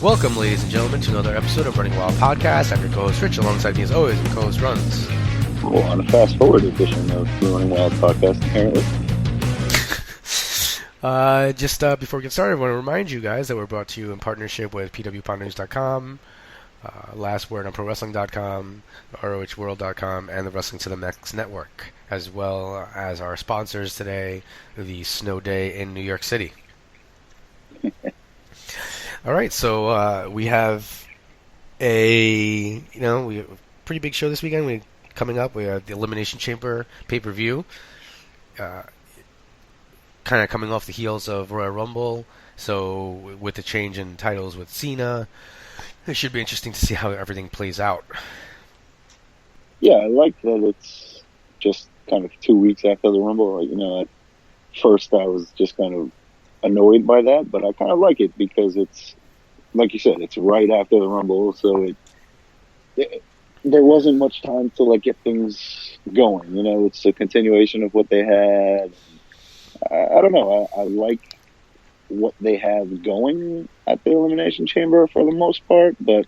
Welcome, ladies and gentlemen, to another episode of Running Wild Podcast. I'm your co-host Rich, alongside me as always, your co-host Runz. Cool, on a fast-forward edition of the Running Wild Podcast, apparently. Just before we get started, I want to remind you guys that we're brought to you in partnership with pwpodnews.com, lastwordonprowrestling.com, rohworld.com, and the Wrestling to the Max Network, as well as our sponsors today, the Snow Day in New York City. All right, so we have a pretty big show this weekend. Coming up, we have the Elimination Chamber pay-per-view, kind of coming off the heels of Royal Rumble. So with the change in titles with Cena, it should be interesting to see how everything plays out. Yeah, I like that it's just kind of 2 weeks after the Rumble. At first I was just kind of annoyed by that, but I kind of like it because it's, like you said, it's right after the Rumble, so there wasn't much time to get things going. It's a continuation of what they had. I don't know. I like what they have going at the Elimination Chamber for the most part, but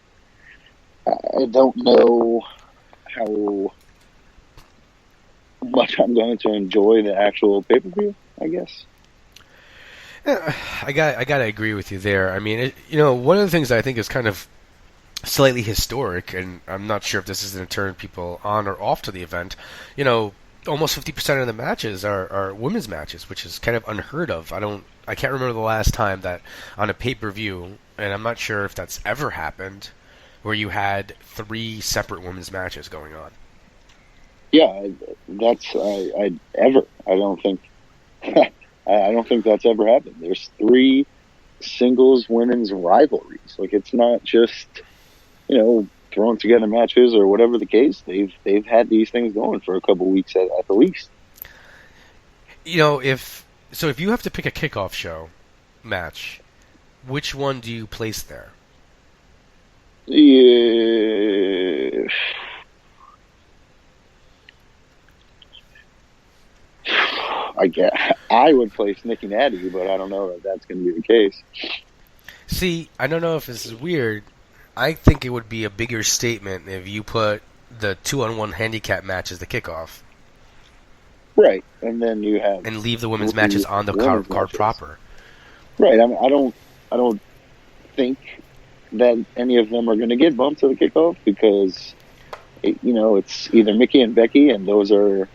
I don't know how much I'm going to enjoy the actual pay-per-view, I guess. I gotta agree with you there. I mean, one of the things that I think is kind of slightly historic, and I'm not sure if this is going to turn people on or off to the event. Almost 50% of the matches are women's matches, which is kind of unheard of. I can't remember the last time that on a pay-per-view, and I'm not sure if that's ever happened, where you had 3 separate women's matches going on. Yeah, I don't think. I don't think that's ever happened. There's 3 singles women's rivalries. It's not just, throwing together matches or whatever the case. They've had these things going for a couple weeks at the least. If you have to pick a kickoff show match, which one do you place there? Yeah. I would place Nikki Natty, but I don't know if that's going to be the case. See, I don't know if this is weird. I think it would be a bigger statement if you put the 2-on-1 handicap match as the kickoff. Right, and then you have... And leave the women's matches on the card proper. Right, I don't think that any of them are going to get bumped to the kickoff because, it's either Mickey and Becky, and those are,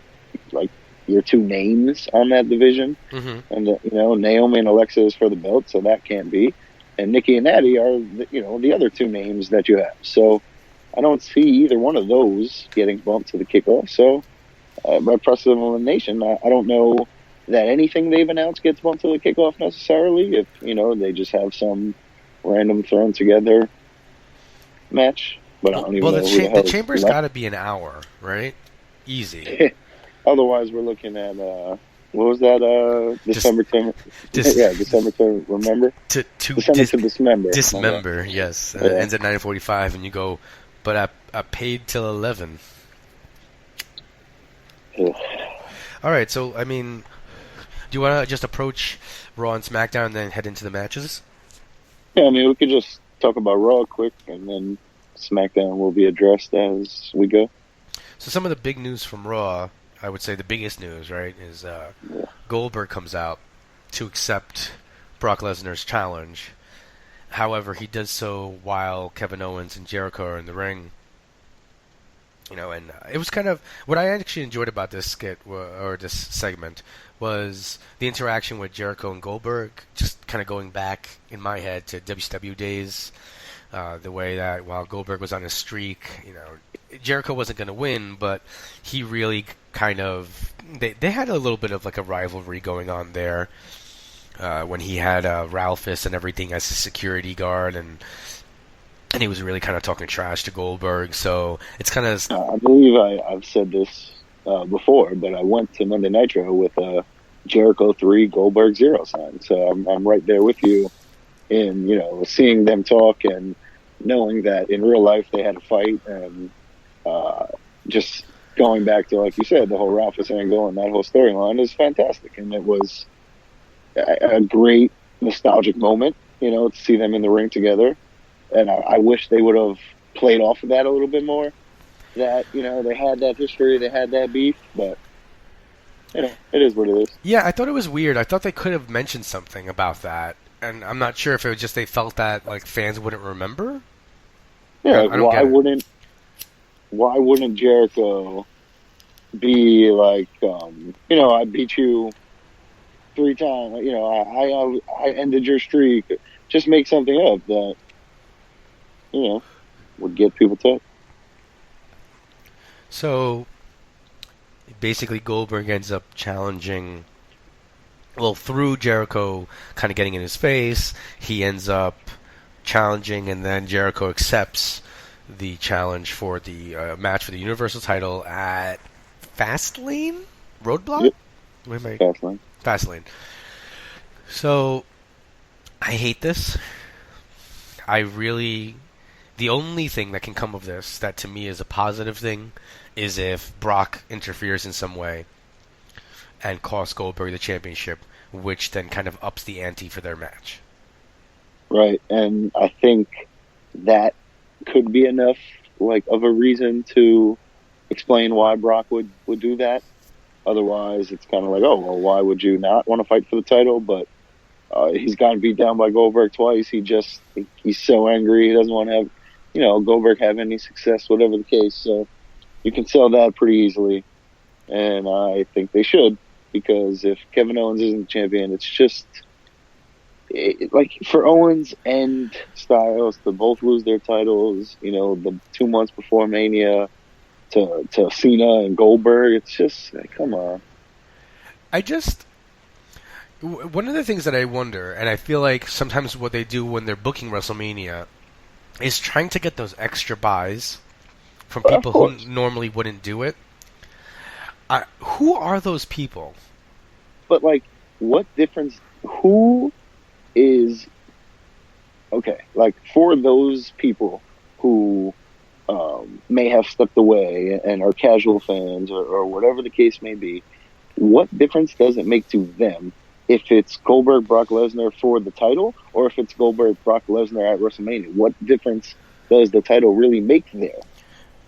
your 2 names on that division. Mm-hmm. And, Naomi and Alexa is for the belt, so that can't be. And Nikki and Natty are, the other 2 names that you have. So I don't see either one of those getting bumped to the kickoff. So by precedent of elimination, I don't know that anything they've announced gets bumped to the kickoff necessarily. If, they just have some random thrown together match. But I don't even know the Chamber's got to be an hour, right? Easy. Otherwise, we're looking at... what was that? December to remember. December to dismember. Dismember, yes. Yeah. Ends at 9:45, and you go, but I paid till 11. Ugh. All right, so I mean, do you want to just approach Raw and SmackDown and then head into the matches? Yeah, I mean, we could just talk about Raw quick, and then SmackDown will be addressed as we go. So some of the big news from Raw. I would say the biggest news, right, is Goldberg comes out to accept Brock Lesnar's challenge. However, he does so while Kevin Owens and Jericho are in the ring. And it was kind of... What I actually enjoyed about this skit, or this segment, was the interaction with Jericho and Goldberg, just kind of going back, in my head, to WCW days. The way that while Goldberg was on a streak, Jericho wasn't going to win, but he really kind of... They had a little bit of a rivalry going on there when he had Ralphus and everything as his security guard, and he was really kind of talking trash to Goldberg, so it's kind of... I believe I've said this before, but I went to Monday Nitro with a Jericho 3, Goldberg 0 sign, so I'm right there with you in, seeing them talk and knowing that in real life they had a fight, and just going back to, like you said, the whole Ralphus angle and that whole storyline is fantastic. And it was a great nostalgic moment, to see them in the ring together. and I wish they would have played off of that a little bit more. That, you know, they had that history, they had that beef, but you know, it is what it is. Yeah, I thought it was weird. I thought they could have mentioned something about that, and I'm not sure if it was just they felt that like fans wouldn't remember. Yeah, I don't get it. why wouldn't Jericho be like, you know, I beat you 3 times, you know, I ended your streak. Just make something up that, you know, would get people to it. So basically, Goldberg ends up challenging. Well, through Jericho kind of getting in his face, he ends up challenging, and then Jericho accepts the challenge for the match for the Universal title at Fast Lane? Roadblock? Yep. Wait, am I? Fastlane. Fast Lane. So, I hate this. I really. The only thing that can come of this, that to me is a positive thing, is if Brock interferes in some way and costs Goldberg the championship, which then kind of ups the ante for their match. Right, and I think that could be enough, like, of a reason to explain why Brock would do that. Otherwise, it's kind of like, oh, well, why would you not want to fight for the title? But he's gotten beat down by Goldberg twice. He's so angry. He doesn't want to have, you know, Goldberg have any success, whatever the case. So you can sell that pretty easily. And I think they should, because if Kevin Owens isn't champion, it's just, like, for Owens and Styles to both lose their titles, you know, the 2 months before Mania, to Cena and Goldberg, it's just, like, come on. One of the things that I wonder, and I feel like sometimes what they do when they're booking WrestleMania is trying to get those extra buys from people who normally wouldn't do it. Who are those people? But, like, what difference, who is, okay, like, for those people who may have stepped away and are casual fans or whatever the case may be, what difference does it make to them if it's Goldberg, Brock Lesnar for the title, or if it's Goldberg, Brock Lesnar at WrestleMania? What difference does the title really make there?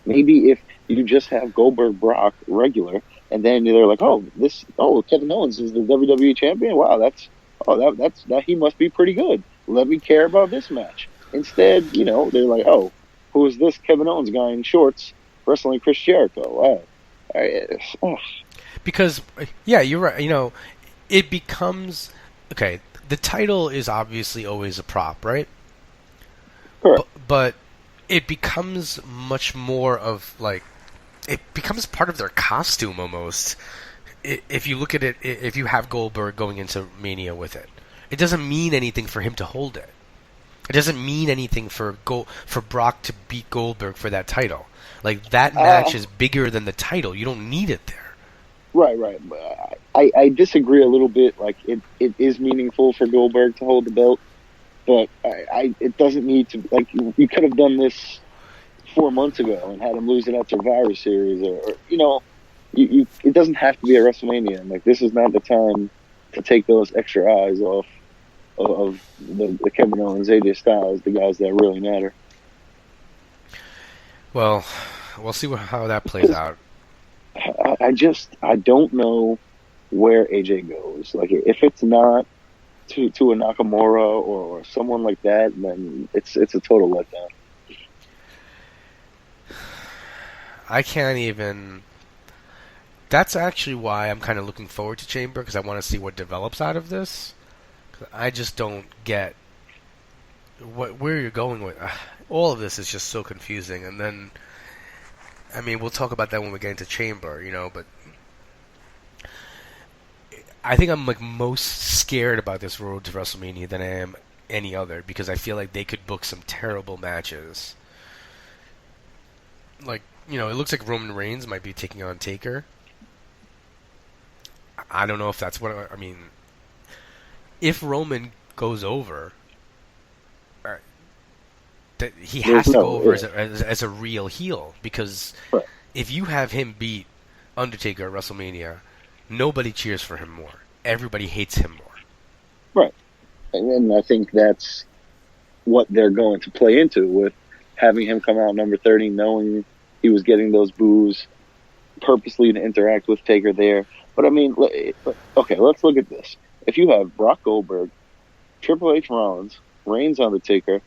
Maybe if you just have Goldberg, Brock regular, and then they're like, Kevin Owens is the WWE champion. Wow, that's he must be pretty good. Let me care about this match. Instead, you know, they're like, oh, who is this Kevin Owens guy in shorts wrestling Chris Jericho? Wow. Because, yeah, you're right. You know, it becomes, okay, the title is obviously always a prop, right? Correct. But it becomes much more of, like, it becomes part of their costume almost. If you look at it, if you have Goldberg going into Mania with it, it doesn't mean anything for him to hold it. It doesn't mean anything for Brock to beat Goldberg for that title. Like, that match is bigger than the title. You don't need it there. Right. I disagree a little bit. Like, it is meaningful for Goldberg to hold the belt, but it doesn't need to. Like, you could have done this 4 months ago and had him lose it at Survivor Series, or you know, it doesn't have to be at WrestleMania. And, like, this is not the time to take those extra eyes off of the Kevin Owens, AJ Styles, the guys that really matter. Well, we'll see how that plays out. I don't know where AJ goes. Like, if it's not to a Nakamura or someone like that, then it's a total letdown. I can't even. That's actually why I'm kind of looking forward to Chamber, because I want to see what develops out of this. I just don't get where you're going with. All of this is just so confusing. And then, I mean, we'll talk about that when we get into Chamber, you know, but I think I'm, like, most scared about this road to WrestleMania than I am any other, because I feel like they could book some terrible matches. Like, you know, it looks like Roman Reigns might be taking on Taker. I don't know if that's what I mean. If Roman goes over, that he has to go over as a real heel, because if you have him beat Undertaker at WrestleMania, nobody cheers for him more. Everybody hates him more. Right. And I think that's what they're going to play into with having him come out number 30, knowing he was getting those boos purposely to interact with Taker there. But I mean, okay, let's look at this. If you have Brock Goldberg, Triple H Rollins, Reigns Undertaker,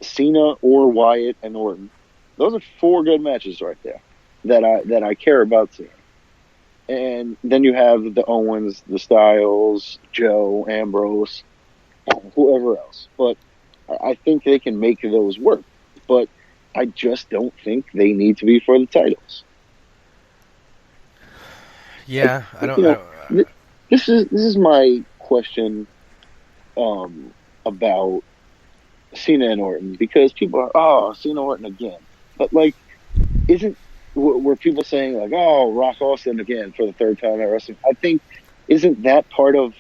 Cena or Wyatt and Orton, those are 4 good matches right there that I care about seeing. And then you have the Owens, the Styles, Joe, Ambrose, whoever else. But I think they can make those work. But I just don't think they need to be for the titles. Yeah, I don't. This is my question about Cena and Orton, because people are, Cena Orton again. But were people saying like, oh, Rock Austin again for the 3rd time at wrestling? I think, isn't that part of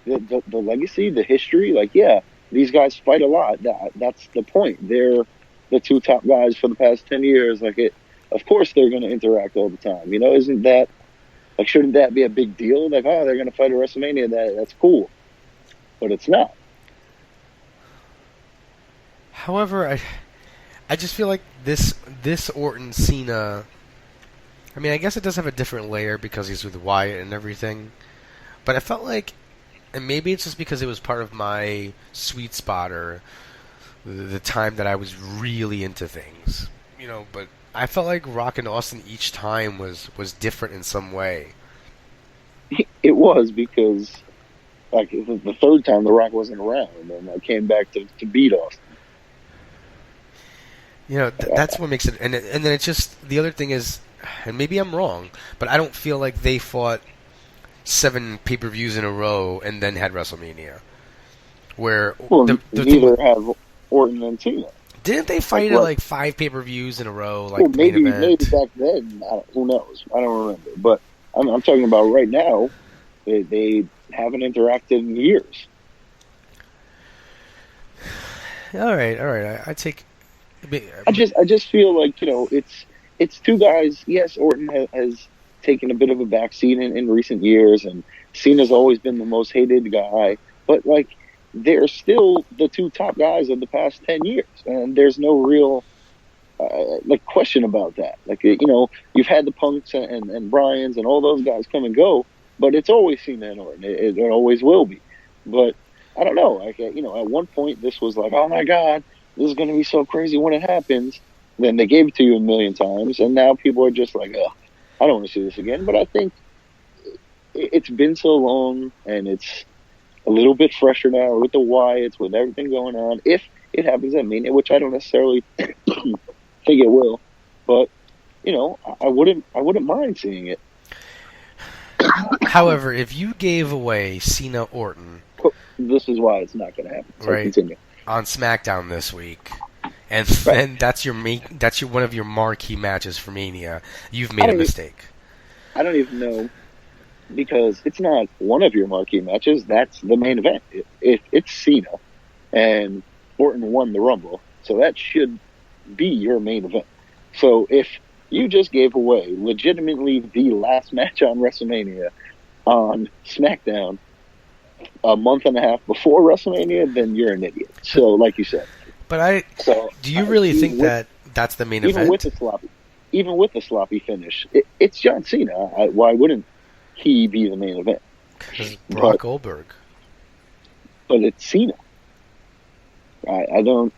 the legacy, the history? Like, yeah, these guys fight a lot. That's the point. They're the 2 top guys for the past 10 years. Of course they're going to interact all the time. Isn't that, shouldn't that be a big deal? Like, oh, they're going to fight at WrestleMania. That's cool. But it's not. However, I just feel like this Orton Cena. I mean, I guess it does have a different layer because he's with Wyatt and everything. But I felt like, and maybe it's just because it was part of my sweet spot or the time that I was really into things, But I felt like Rock and Austin each time was different in some way. It was because, the 3rd time The Rock wasn't around, and I came back to beat Austin. That's what makes it. And then it's just, the other thing is, and maybe I'm wrong, but I don't feel like they fought 7 pay-per-views in a row and then had WrestleMania. Where neither have Orton and Cena. Didn't they fight at 5 pay-per-views in a row? Maybe back then. Who knows? I don't remember. But I'm talking about right now. They haven't interacted in years. All right. I take. I just feel like it's 2 guys. Yes, Orton has taken a bit of a backseat in recent years, and Cena's always been the most hated guy. But they're still the 2 top guys of the past 10 years, and there's no real question about that. You've had the Punks and Bryans and all those guys come and go, but it's always Cena and Orton. It always will be. But I don't know. At one point this was like, oh my God, this is going to be so crazy when it happens. Then they gave it to you a million times, and now people are just like, oh, I don't want to see this again. But I think it's been so long, and it's a little bit fresher now with the Wyatts, with everything going on. If it happens at Mania, which I don't necessarily think it will, but I wouldn't mind seeing it. However, if you gave away Cena Orton, this is why it's not going to happen. So right, continue. On SmackDown this week, and then that's one of your marquee matches for Mania, you've made a mistake. I don't even know, because it's not one of your marquee matches. That's the main event. It's Cena, and Orton won the Rumble, so that should be your main event. So if you just gave away legitimately the last match on WrestleMania on SmackDown a month and a half before WrestleMania, then you're an idiot. So, like you said. But do you really think that that's the main event? Even with the sloppy finish, it's John Cena. Why wouldn't he be the main event? Because Brock Goldberg. But it's Cena. I don't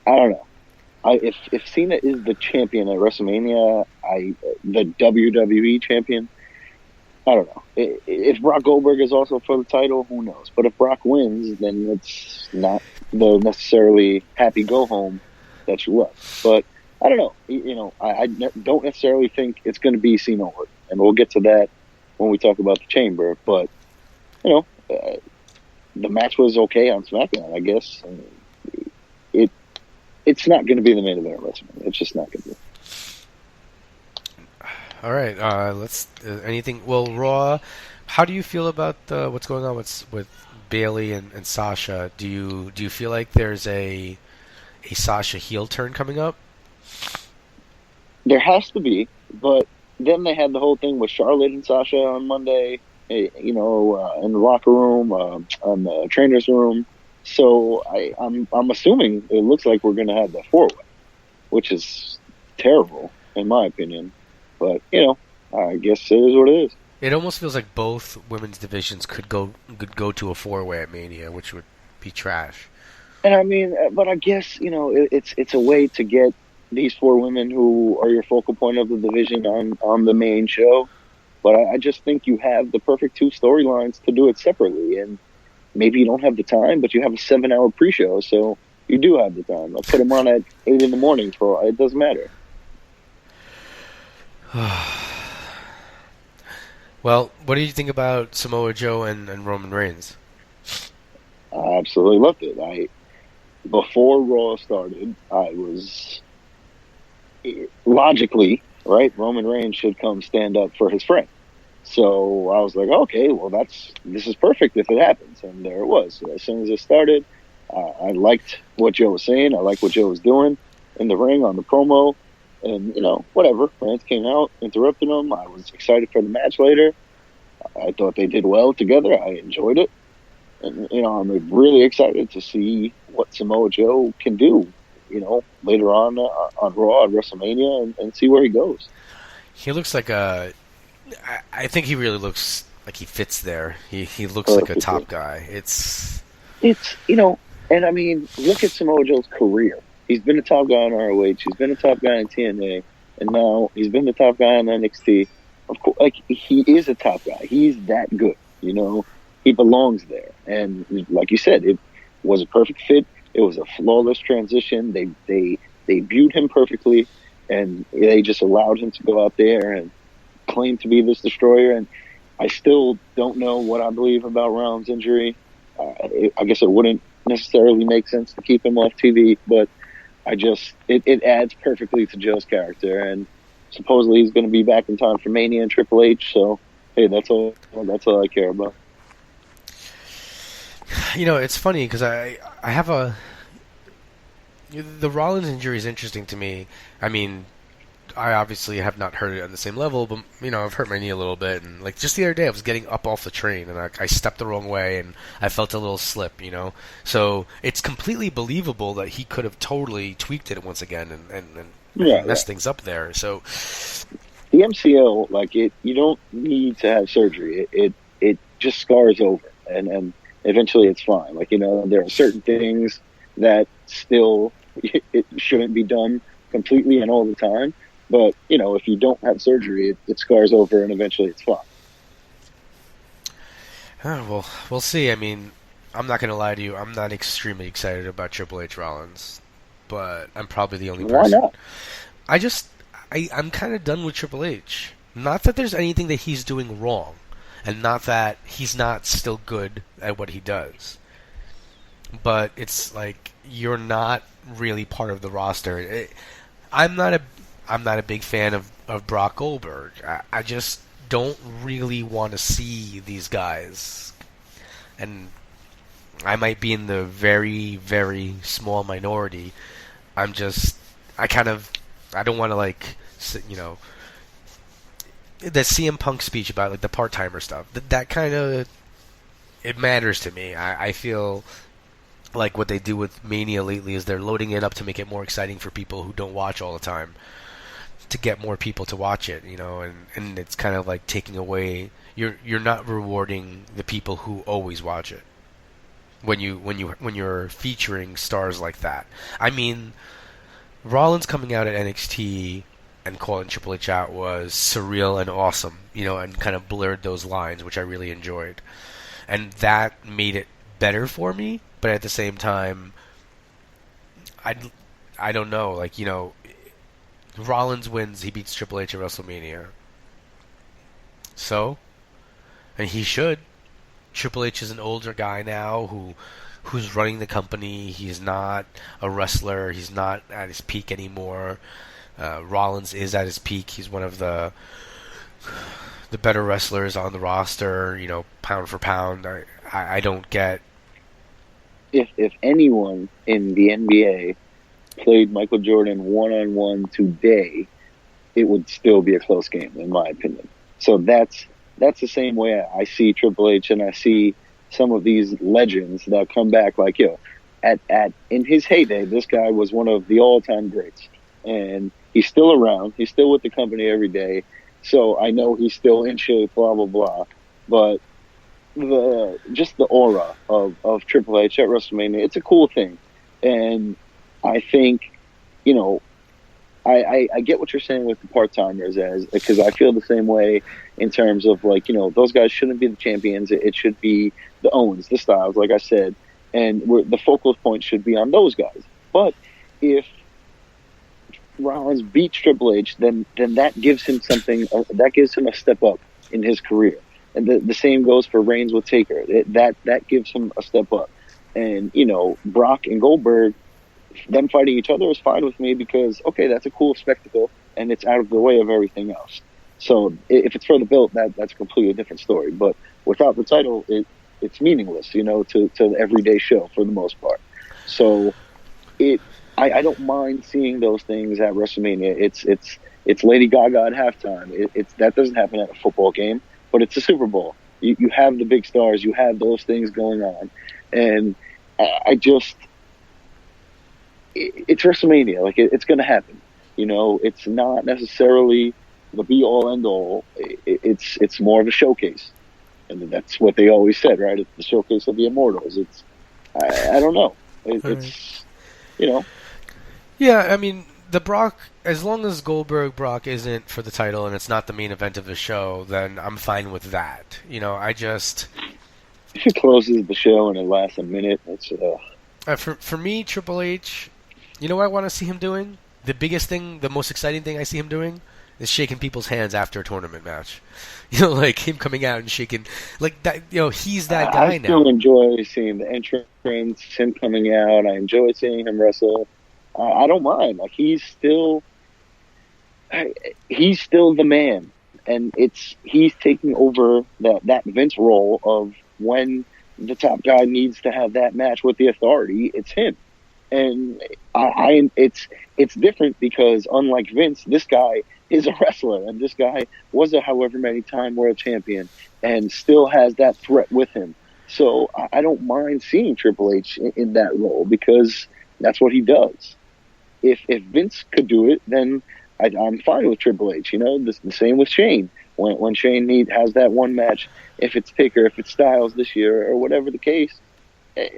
know. If Cena is the champion at WrestleMania, the WWE champion, I don't know. If Brock Goldberg is also for the title, who knows? But if Brock wins, then it's not the necessarily happy go home that you love. But I don't know. I don't necessarily think it's going to be Cena Orton, and we'll get to that when we talk about the Chamber. But the match was okay on SmackDown, I guess. It's not going to be the main event of WrestleMania. It's just not going to be. All right. Let's. Anything? Well, Raw. How do you feel about what's going on with Bayley and Sasha? Do you feel like there's a Sasha heel turn coming up? There has to be, but then they had the whole thing with Charlotte and Sasha on Monday. In the locker room, on the trainer's room. So I'm assuming it looks like we're going to have the 4-way, which is terrible in my opinion. But I guess it is what it is. It almost feels like both women's divisions could go to a 4-way at Mania, which would be trash. And I mean, but I guess it's a way to get these 4 women who are your focal point of the division on the main show. But I just think you have the perfect 2 storylines to do it separately, and maybe you don't have the time, but you have a 7-hour pre-show, so you do have the time. I'll put them on at 8 in the morning for it doesn't matter. Well, what do you think about Samoa Joe and Roman Reigns? I absolutely loved it. Before Raw started, I was logically right. Roman Reigns should come stand up for his friend. So I was like, okay, well, this is perfect if it happens, and there it was. So as soon as it started, I liked what Joe was saying. I liked what Joe was doing in the ring on the promo, and whatever. Reigns came out, interrupted him. I was excited for the match later. I thought they did well together. I enjoyed it. And, I'm really excited to see what Samoa Joe can do, later on Raw at WrestleMania and see where he goes. He looks like I think he really looks like he fits there. He looks Perfectly. like a top guy. It's and I mean, look at Samoa Joe's career. He's been a top guy on ROH. He's been a top guy in TNA, and now he's been the top guy on NXT. Of course, like he is a top guy. He's that good. He belongs there. And like you said, it was a perfect fit. It was a flawless transition. They viewed him perfectly, and they just allowed him to go out there and claim to be this destroyer. And I still don't know what I believe about Round's injury. I guess it wouldn't necessarily make sense to keep him off TV, but it adds perfectly to Joe's character. And supposedly he's going to be back in time for Mania and Triple H. So hey, that's all I care about. It's funny because I have the Rollins injury is interesting to me. I mean, I obviously have not hurt it on the same level, but I've hurt my knee a little bit, and like just the other day I was getting up off the train and I stepped the wrong way and I felt a little slip, So it's completely believable that he could have totally tweaked it once again and messed things up there. So the MCL, you don't need to have surgery. It just scars over, and eventually it's fine. There are certain things that still it shouldn't be done completely and all the time. But, if you don't have surgery, it scars over and eventually it's fine. Well, we'll see. I mean, I'm not going to lie to you. I'm not extremely excited about Triple H Rollins, but I'm probably the only person. Why not? I'm kind of done with Triple H. Not that there's anything that he's doing wrong, and not that he's not still good at what he does. But it's like you're not really part of the roster. I'm not a big fan of Brock Goldberg. I just don't really want to see these guys. And I might be in the very, very small minority. I don't want to the CM Punk speech about the part-timer stuff. That kind of, it matters to me. I feel like what they do with Mania lately is they're loading it up to make it more exciting for people who don't watch all the time, to get more people to watch it, and it's kind of like taking away. You're not rewarding the people who always watch it when you're featuring stars like that. I mean, Rollins coming out at NXT and calling Triple H out was surreal and awesome, and kind of blurred those lines, which I really enjoyed, and that made it better for me. But at the same time, I don't know, Rollins wins, he beats Triple H at WrestleMania. So, and he should. Triple H is an older guy now who's running the company. He's not a wrestler. He's not at his peak anymore. Rollins is at his peak. He's one of the better wrestlers on the roster, pound for pound. I don't get... If anyone in the NBA played Michael Jordan one-on-one today, it would still be a close game, in my opinion. So that's the same way I see Triple H, and I see some of these legends that come back. Like, at in his heyday, this guy was one of the all-time greats, and he's still around. He's still with the company every day, so I know he's still in shape. Blah blah blah. But the aura of Triple H at WrestleMania, it's a cool thing, and I think, I get what you're saying with the part timers, because I feel the same way in terms of, like, those guys shouldn't be the champions. It should be the Owens, the Styles, like I said, and the focal point should be on those guys. But if Rollins beats Triple H, then that gives him something. That gives him a step up in his career, and the same goes for Reigns with Taker. That gives him a step up, and Brock and Goldberg, them fighting each other is fine with me, because okay, that's a cool spectacle and it's out of the way of everything else. So if it's for the belt, that's a completely different story. But without the title, it's meaningless, to the everyday show for the most part. So I don't mind seeing those things at WrestleMania. It's Lady Gaga at halftime. That doesn't happen at a football game, but it's a Super Bowl. You have the big stars, you have those things going on, and it's WrestleMania. Like, it's going to happen. It's not necessarily the be all end all. It's more of a showcase, and that's what they always said, right? It's the showcase of the immortals. I don't know. It's Yeah, I mean, the Brock, as long as Goldberg Brock isn't for the title and it's not the main event of the show, then I'm fine with that. If it closes the show and it lasts a minute, it's for me, Triple H, what I want to see him doing? The biggest thing, the most exciting thing I see him doing is shaking people's hands after a tournament match. Like him coming out and shaking, like that. He's that guy now. I still enjoy seeing the entrance, him coming out. I enjoy seeing him wrestle. I don't mind. Like, he's still the man, and he's taking over that Vince role of when the top guy needs to have that match with the authority. It's him, and it's different because, unlike Vince, this guy is a wrestler, and this guy was a however many time world champion and still has that threat with him. So I don't mind seeing Triple H in that role, because that's what he does. If Vince could do it, then I'm fine with Triple H. The same with Shane. When Shane has that one match, if it's Taker, if it's Styles this year, or whatever the case,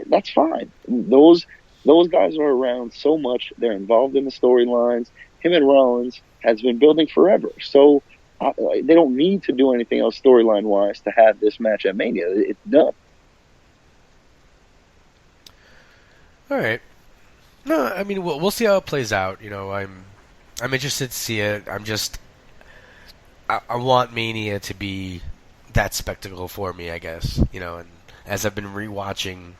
that's fine. Those guys are around so much. They're involved in the storylines. Him and Rollins has been building forever. So they don't need to do anything else storyline-wise to have this match at Mania. It's done. All right. No, I mean, we'll see how it plays out. I'm interested to see it. I want Mania to be that spectacle for me, I guess. And as I've been rewatching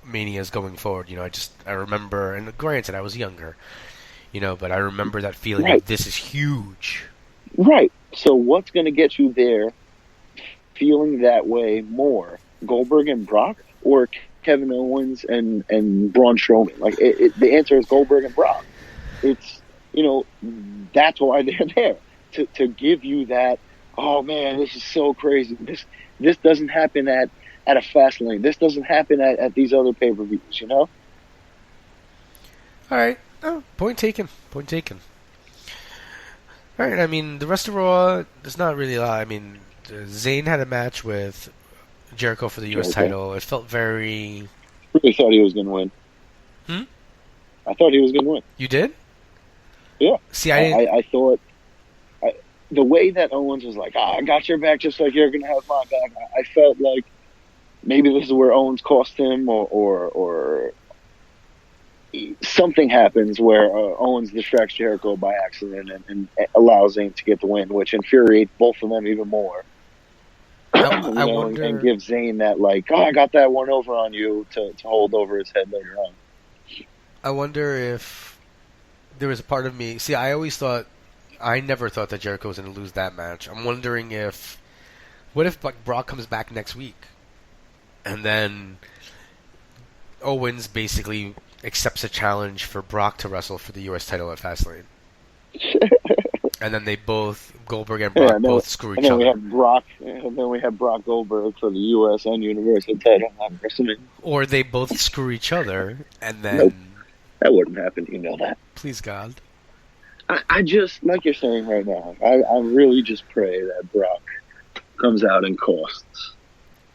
Manias going forward, I remember, and granted, I was younger, but I remember that feeling of this is huge. Right. So what's going to get you there feeling that way more? Goldberg and Brock, or Kevin Owens and Braun Strowman? Like, the answer is Goldberg and Brock. It's, that's why they're there, to give you that, oh man, this is so crazy. This doesn't happen at a Fast Lane. This doesn't happen at these other pay-per-views, All right. Oh, point taken. All right, I mean, the rest of Raw, there's not really a lot. I mean, Zayn had a match with Jericho for the U.S. title. It felt very... I really thought he was going to win. I thought he was going to win. You did? Yeah. See, I thought... the way that Owens was like, I got your back just like you're going to have my back, I felt like maybe this is where Owens cost him, or something happens where Owens distracts Jericho by accident and allows Zayn to get the win, which infuriates both of them even more. I wonder... and gives Zayn that, like, I got that one over on you to hold over his head later on. I wonder if there was a part of me... See, I never thought that Jericho was going to lose that match. I'm wondering if... What if Brock comes back next week? And then Owens basically accepts a challenge for Brock to wrestle for the U.S. title at Fastlane. And then Goldberg and Yeah, Brock both screw and each then we other. have Brock Goldberg for the U.S. and Universal title on WrestleMania. Or they both screw each other, and Nope, then, that wouldn't happen. You know that. please God. I just, like you're saying right now, I really just pray that Brock comes out and costs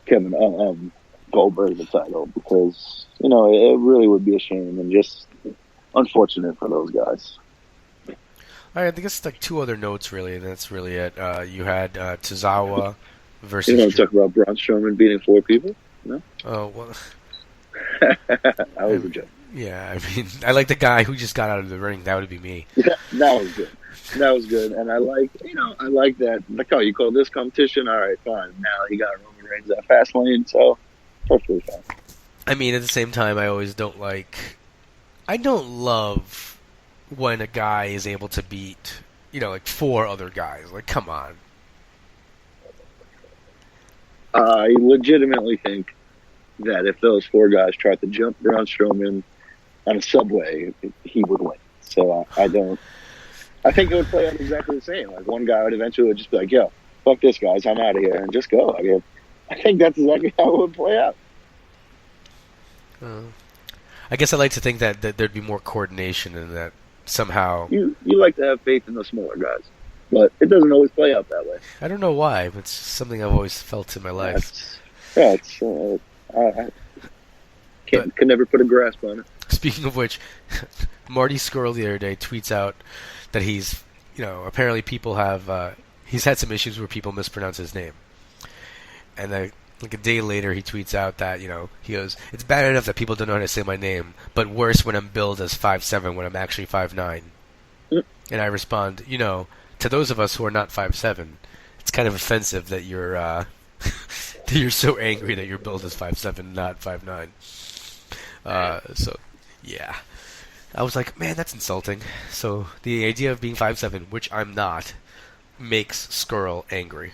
Kevin Goldberg the title, because it really would be a shame and just unfortunate for those guys. All right, I guess like two other notes really, and that's really it. You had Tozawa You versus. don't talk about Braun Strowman beating 4 people? No? Oh well. That was a joke. Yeah, I mean, I like the guy who just got out of the ring. That would be me. Yeah, that was good. That was good, and I like that. Like, oh, you call this competition? All right, fine. Now he got Roman Reigns at Fast Lane, so perfectly fine. I mean, at the same time, I don't love when a guy is able to beat, like 4 other guys. Like, come on. I legitimately think that if those 4 guys tried to jump Braun Strowman on a subway, he would win. So I think it would play out exactly the same. Like, one guy would eventually just be like, yo, fuck this, guys, I'm out of here, and just go. I think that's exactly how it would play out. I guess I like to think that there'd be more coordination and that somehow. You like to have faith in the smaller guys, but it doesn't always play out that way. I don't know why, but it's something I've always felt in my life. I can never put a grasp on it. Speaking of which, Marty Scurll the other day tweets out that he's, apparently people have, he's had some issues where people mispronounce his name. And then, like a day later, he tweets out that, he goes, it's bad enough that people don't know how to say my name, but worse when I'm billed as 5'7" when I'm actually 5'9". And I respond, to those of us who are not 5'7", it's kind of offensive that you're, that you're so angry that you're billed as 5'7", not 5'9". So, yeah. I was like, man, that's insulting. So, the idea of being 5'7", which I'm not, makes Scurll angry.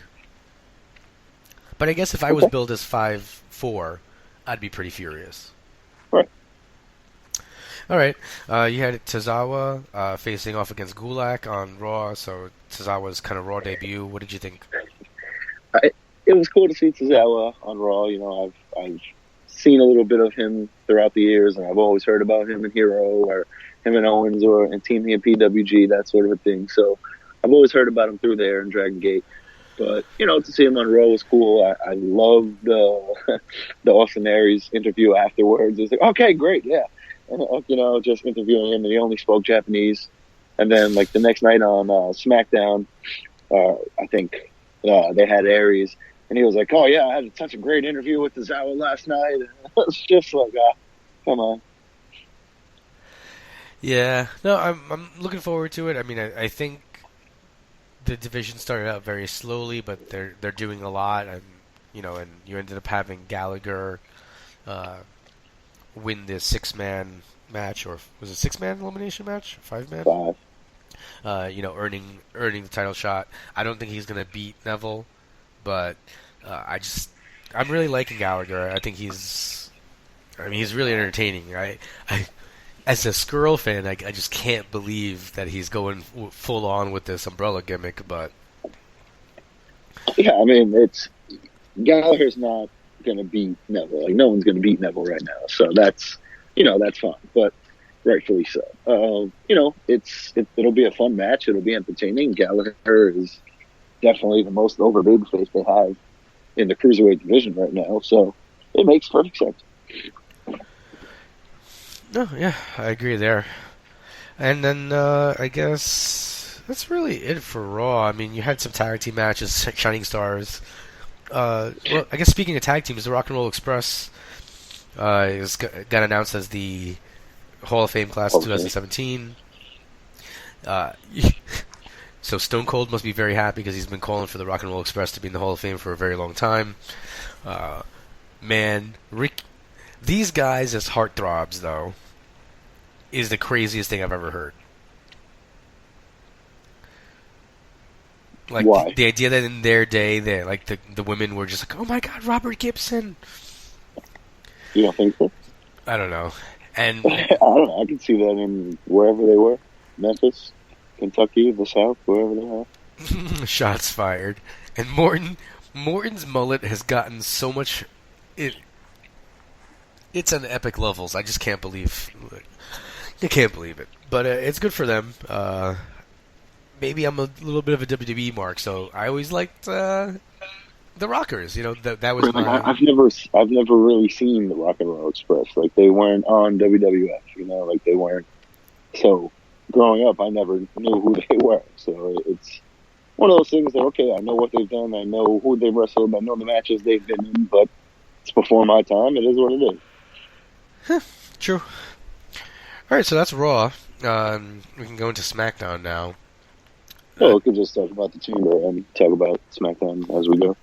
But I guess if I was billed as 5'4", I'd be pretty furious. Right. All right. You had Tozawa facing off against Gulak on Raw, so Tozawa's kind of Raw debut. What did you think? It was cool to see Tozawa on Raw. I've seen a little bit of him throughout the years, and I've always heard about him in Hero or him and Owens or in Team and PWG, that sort of a thing. So I've always heard about him through there in Dragon Gate. But, to see him on Raw was cool. I love the Austin Aries interview afterwards. It's like, okay, great, yeah. And, just interviewing him, and he only spoke Japanese. And then, like, the next night on SmackDown, I think they had Aries, and he was like, oh, yeah, I had such a great interview with Tozawa last night. And it was just like, come on. Yeah. No, I'm looking forward to it. I mean, I think the division started out very slowly, but they're doing a lot, and and you ended up having Gallagher win the 6-man match, or was it 6-man elimination match, 5-man? 5. Earning the title shot. I don't think he's gonna beat Neville, but I'm really liking Gallagher. I think he's really entertaining. I as a Skrull fan, I just can't believe that he's going full on with this umbrella gimmick. But yeah, I mean, Gallagher's not going to beat Neville. Like, no one's going to beat Neville right now. So that's fine. But rightfully so. It'll be a fun match. It'll be entertaining. Gallagher is definitely the most over babyface they have in the cruiserweight division right now. So it makes perfect sense. No, yeah, I agree there. And then I guess that's really it for Raw. I mean, you had some tag team matches, Shining Stars. Well, I guess speaking of tag teams, the Rock and Roll Express got announced as the Hall of Fame class of 2017. So Stone Cold must be very happy because he's been calling for the Rock and Roll Express to be in the Hall of Fame for a very long time. Man, these guys as heartthrobs, though, is the craziest thing I've ever heard. Like, why? The idea that in their day, the women were just like, oh my god, Robert Gibson. You don't think so? I don't know. And I don't know. I can see that in wherever they were. Memphis. Kentucky, the South, wherever they are. Shots fired. And Morton's mullet has gotten so much. It's on epic levels. I just can't believe. You can't believe it. But it's good for them. Maybe I'm a little bit of a WWE mark, so I always liked the Rockers. You know, that was my. I've never really seen the Rock and Roll Express. Like, they weren't on WWF. You know, like, they weren't. So growing up, I never knew who they were. So it's one of those things that, okay, I know what they've done, I know who they've wrestled, I know the matches they've been in, but it's before my time. It is what it is. True. All right, so that's Raw. We can go into SmackDown now. Well, we could just talk about the Chamber and talk about SmackDown as we go.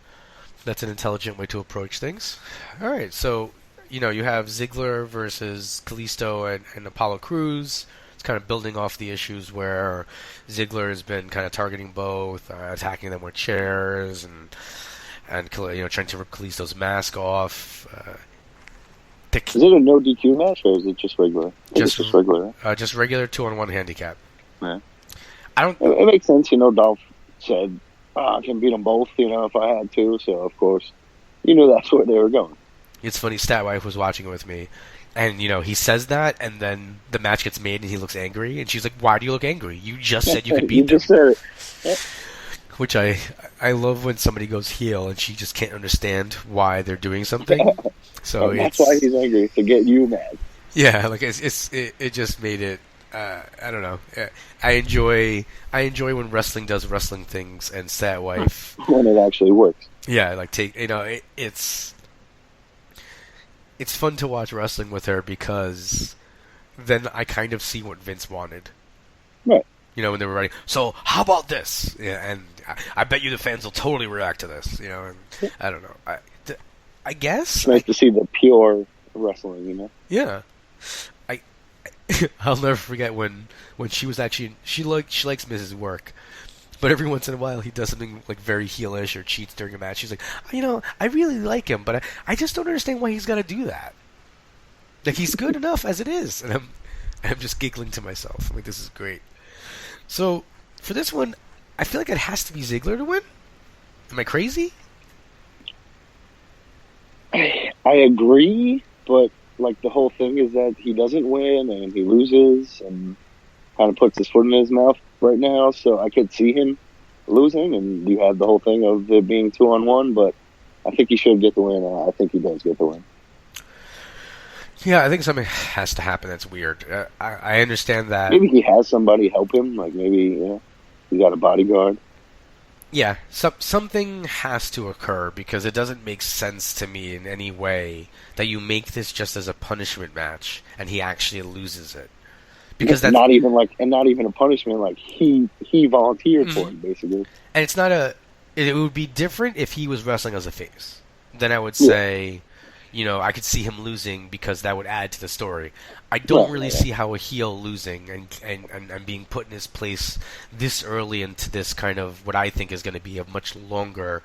That's an intelligent way to approach things. All right, so you have Ziggler versus Kalisto and Apollo Crews. It's kind of building off the issues where Ziggler has been kind of targeting both, attacking them with chairs, and trying to rip Kalisto's mask off. Is it a no DQ match or is it just regular? Just regular. Just regular 2-on-1 handicap. Yeah. I don't. It makes sense, Dolph said, I can beat them both, if I had to. So of course, that's where they were going. It's funny. Statwife was watching it with me, and he says that, and then the match gets made, and he looks angry, and she's like, "Why do you look angry? You just said you could beat them." Just said it. Yep. Which I love when somebody goes heel and she just can't understand why they're doing something. So that's why he's angry, to get you mad. Yeah, like it just made it. I don't know. I enjoy when wrestling does wrestling things, and Statwife when it actually works. Yeah, like it's fun to watch wrestling with her because then I kind of see what Vince wanted. Right. When they were writing. So how about this? Yeah, and I bet you the fans will totally react to this. And I don't know. I guess it's nice to see the pure wrestling. Yeah. I'll never forget when she was actually she likes Mrs. Work, but every once in a while he does something like very heelish or cheats during a match. She's like, I really like him, but I just don't understand why he's got to do that. Like, he's good enough as it is, and I'm just giggling to myself. I'm like, this is great. So for this one, I feel like it has to be Ziggler to win. Am I crazy? I agree, but like the whole thing is that he doesn't win and he loses and kind of puts his foot in his mouth right now. So I could see him losing, and you have the whole thing of it being 2-on-1. But I think he should get the win. I think he does get the win. Yeah, I think something has to happen. That's weird. I understand that. Maybe he has somebody help him. Like maybe he got a bodyguard. Yeah, something has to occur because it doesn't make sense to me in any way that you make this just as a punishment match and he actually loses it. Because that's not even a punishment. Like he volunteered for it, basically. And it's not it would be different if he was wrestling as a face. Then I would say, I could see him losing because that would add to the story. I don't really see how a heel losing and being put in his place this early into this kind of what I think is going to be a much longer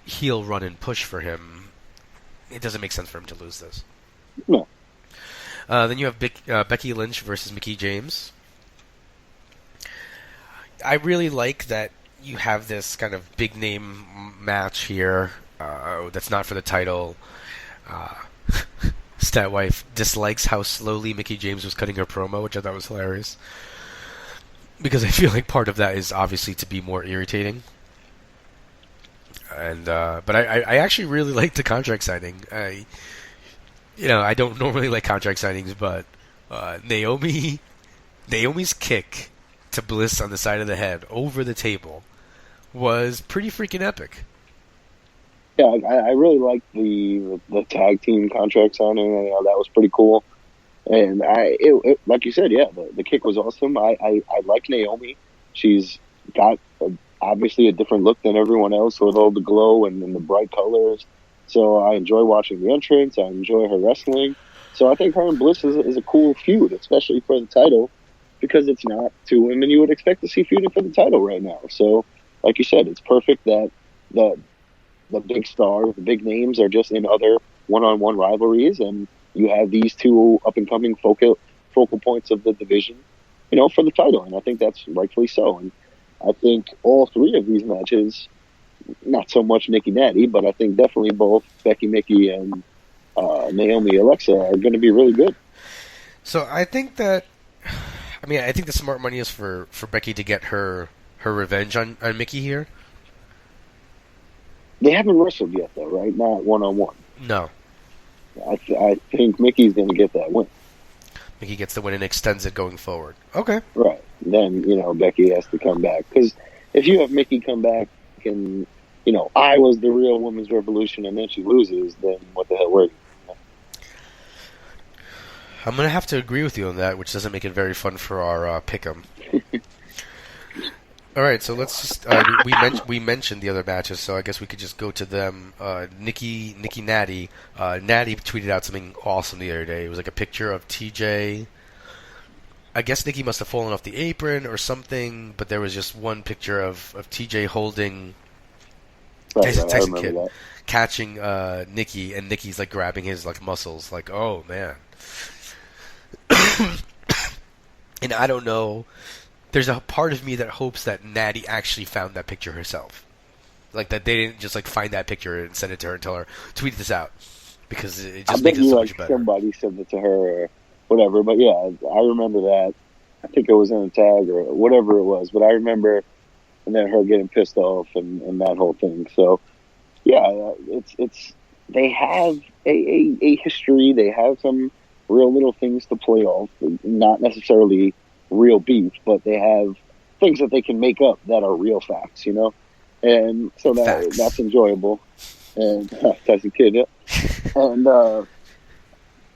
heel run and push for him. It doesn't make sense for him to lose this. No. Then you have Becky Lynch versus Mickie James. I really like that you have this kind of big name match here that's not for the title. Statwife dislikes how slowly Mickie James was cutting her promo, which I thought was hilarious. Because I feel like part of that is obviously to be more irritating. And but I actually really like the contract signing. I don't normally like contract signings, but Naomi's kick to Bliss on the side of the head over the table was pretty freaking epic. Yeah, I really liked the tag team contract signing. That was pretty cool. And like you said, the kick was awesome. I like Naomi. She's got obviously a different look than everyone else with all the glow and the bright colors. So I enjoy watching the entrance. I enjoy her wrestling. So I think her and Bliss is a cool feud, especially for the title, because it's not two women you would expect to see feuding for the title right now. So, like you said, it's perfect that the big stars, the big names are just in other one-on-one rivalries, and you have these two up-and-coming focal points of the division, for the title, and I think that's rightfully so. And I think all three of these matches, not so much Nikki Natty, but I think definitely both Becky Mickey and Naomi Alexa are going to be really good. So I think that, I think the smart money is for Becky to get her revenge on Mickey here. They haven't wrestled yet, though, right? Not one-on-one. No. I think Mickey's going to get that win. Mickey gets the win and extends it going forward. Okay. Right. Then, Becky has to come back. Because if you have Mickey come back and, I was the real women's revolution and then she loses, then what the hell were you? I'm going to have to agree with you on that, which doesn't make it very fun for our pick'em. All right, so let's just we mentioned the other matches, so I guess we could just go to them. Nikki Natty. Natty tweeted out something awesome the other day. It was like a picture of TJ. I guess Nikki must have fallen off the apron or something, but there was just one picture of TJ holding Tyson Kidd, catching Nikki, and Nikki's like grabbing his like muscles, like, oh man. And I don't know. There's a part of me that hopes that Natty actually found that picture herself. Like, that they didn't just, like, find that picture and send it to her and tell her, tweet this out. Because it just makes it so much better. Somebody sent it to her or whatever. But, yeah, I remember that. I think it was in a tag or whatever it was. But I remember, and then her getting pissed off and that whole thing. So, yeah, it's they have a history. They have some real little things to play off. Not necessarily real beef, but they have things that they can make up that are real facts, and so that's enjoyable. And Tyson Kidd, yeah. And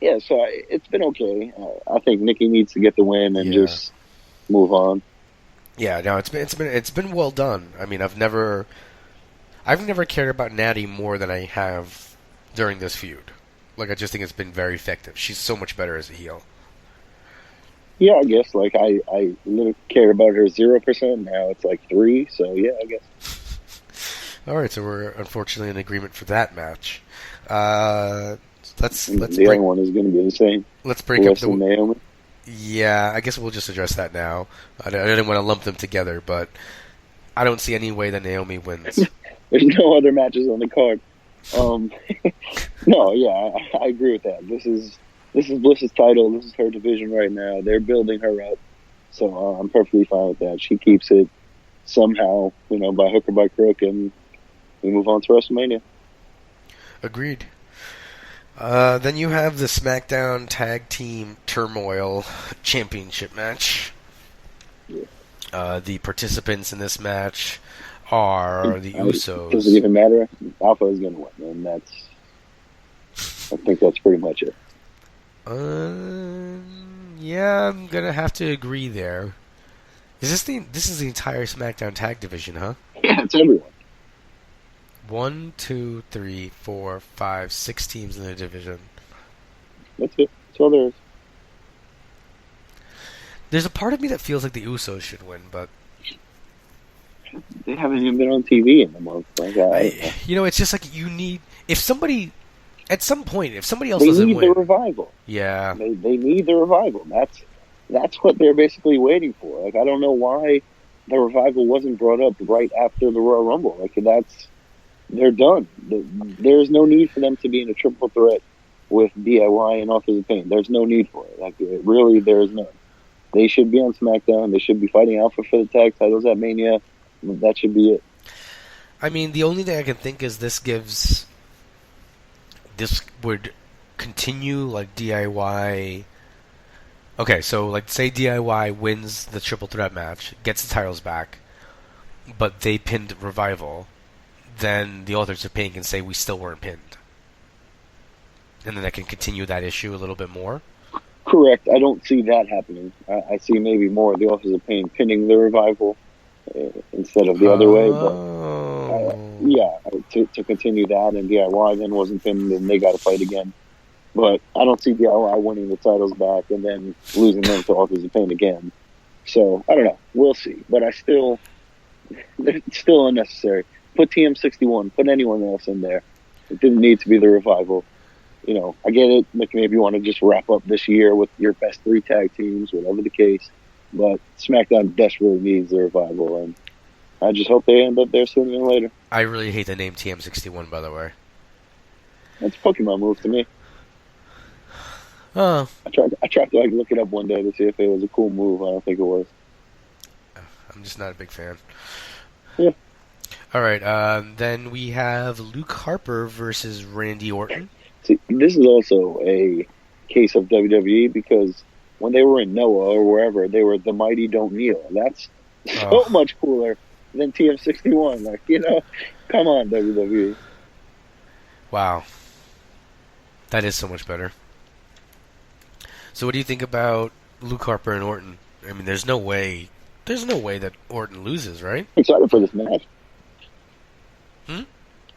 yeah, so it's been okay. I think Nikki needs to get the win and just move on. Yeah, no, it's been well done. I mean, I've never cared about Natty more than I have during this feud. Like, I just think it's been very effective. She's so much better as a heel. Yeah, I guess, like, I cared about her 0%, now it's like 3, so yeah, I guess. Alright, so we're unfortunately in agreement for that match. Let's the other one is going to be the same. Let's break up the... Naomi. Yeah, I guess we'll just address that now. I didn't want to lump them together, but I don't see any way that Naomi wins. There's no other matches on the card. No, yeah, I agree with that. This is Bliss's title. This is her division right now. They're building her up. So I'm perfectly fine with that. She keeps it somehow, by hook or by crook, and we move on to WrestleMania. Agreed. Then you have the SmackDown Tag Team Turmoil Championship match. Yeah. The participants in this match are the Usos. Does it even matter? Alpha is going to win, and I think that's pretty much it. Yeah, I'm gonna have to agree there. This is the entire SmackDown tag division, huh? Yeah, it's everyone. 1, 2, 3, 4, 5, 6 teams in the division. That's it. That's all there is. There's a part of me that feels like the Usos should win, but they haven't even been on TV in a month. It's just like you need at some point, if somebody else doesn't win... They need the revival. Yeah. They need the revival. That's what they're basically waiting for. Like, I don't know why the revival wasn't brought up right after the Royal Rumble. Like, they're done. There's no need for them to be in a triple threat with DIY and Authors of Pain. There's no need for it. Like, really, there's none. They should be on SmackDown. They should be fighting Alpha for the tag titles at Mania. That should be it. I mean, the only thing I can think is this would continue, like, DIY... Okay, so, like, say DIY wins the triple threat match, gets the titles back, but they pinned Revival, then the Authors of Pain can say we still weren't pinned. And then that can continue that issue a little bit more. Correct. I don't see that happening. I see maybe more of the Authors of Pain pinning the Revival instead of the other way, but... yeah, to continue that, and DIY then wasn't pinned, and they got to fight again. But I don't see DIY winning the titles back and then losing them to Authors of Pain again. So, I don't know. We'll see. But it's still unnecessary. Put TM61. Put anyone else in there. It didn't need to be the Revival. I get it. Maybe you want to just wrap up this year with your best 3 tag teams, whatever the case. but SmackDown desperately needs a revival, and I just hope they end up there sooner than later. I really hate the name TM61, by the way. That's a Pokemon move to me. Oh. I tried to like look it up one day to see if it was a cool move. I don't think it was. I'm just not a big fan. Yeah. All right. Then we have Luke Harper versus Randy Orton. See, this is also a case of WWE because when they were in Noah or wherever, they were the mighty don't kneel. That's so much cooler than TM61. Like, come on, WWE. Wow. That is so much better. So what do you think about Luke Harper and Orton? I mean, there's no way that Orton loses, right? I'm excited for this match. Hmm?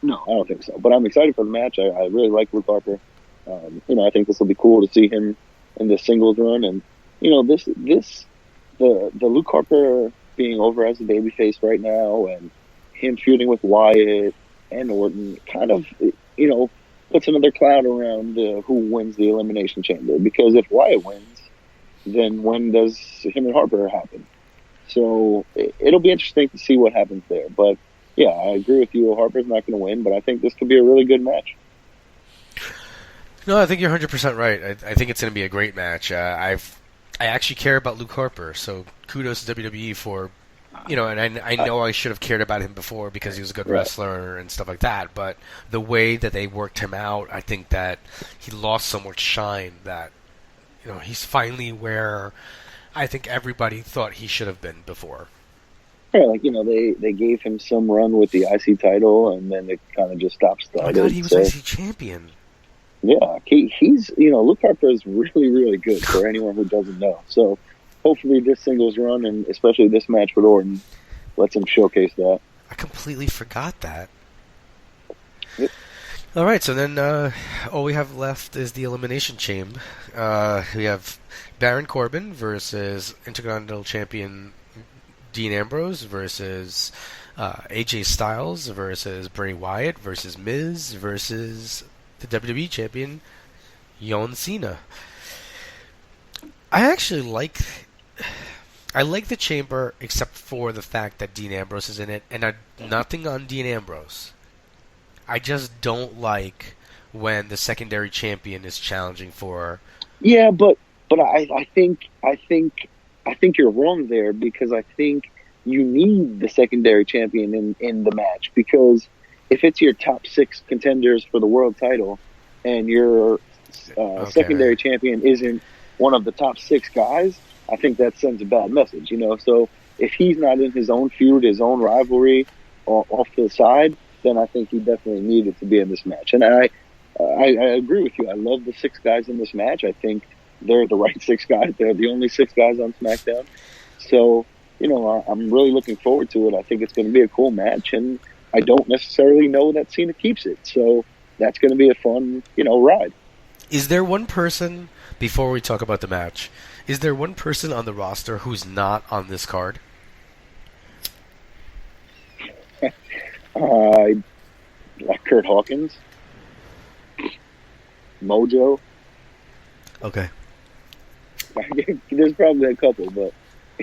No, I don't think so. But I'm excited for the match. I really like Luke Harper. I think this will be cool to see him in the singles run. And, the Luke Harper being over as a babyface right now and him feuding with Wyatt and Orton kind of, puts another cloud around who wins the Elimination Chamber. Because if Wyatt wins, then when does him and Harper happen? So it'll be interesting to see what happens there. But, yeah, I agree with you. Harper's not going to win, but I think this could be a really good match. No, I think you're 100% right. I think it's going to be a great match. I actually care about Luke Harper, so kudos to WWE for, and I know I should have cared about him before because he was a good wrestler and stuff like that, but the way that they worked him out, I think that he lost so much shine that, he's finally where I think everybody thought he should have been before. Yeah, they gave him some run with the IC title, and then it kind of just stopped started. Oh my God, he was IC champion. Yeah, he's Luke Harper is really, really good for anyone who doesn't know. So hopefully this singles run, and especially this match with Orton, lets him showcase that. I completely forgot that. Yep. All right, so then all we have left is the Elimination Chamber. We have Baron Corbin versus Intercontinental Champion Dean Ambrose versus AJ Styles versus Bray Wyatt versus Miz versus the WWE Champion John Cena. I actually like the Chamber except for the fact that Dean Ambrose is in it, and nothing on Dean Ambrose. I just don't like when the secondary champion is challenging for. Yeah, but I think you're wrong there because I think you need the secondary champion in the match because if it's your top 6 contenders for the world title and your secondary champion isn't one of the top 6 guys, I think that sends a bad message. So if he's not in his own feud, his own rivalry, off to the side, then I think he definitely needed to be in this match. And I agree with you. I love the 6 guys in this match. I think they're the right 6 guys. They're the only 6 guys on SmackDown. So, I'm really looking forward to it. I think it's going to be a cool match, and I don't necessarily know that Cena keeps it. So that's going to be a fun, ride. Is there one person, before we talk about the match, is there one person on the roster who's not on this card? Like Kurt Hawkins, Mojo. Okay. There's probably a couple, but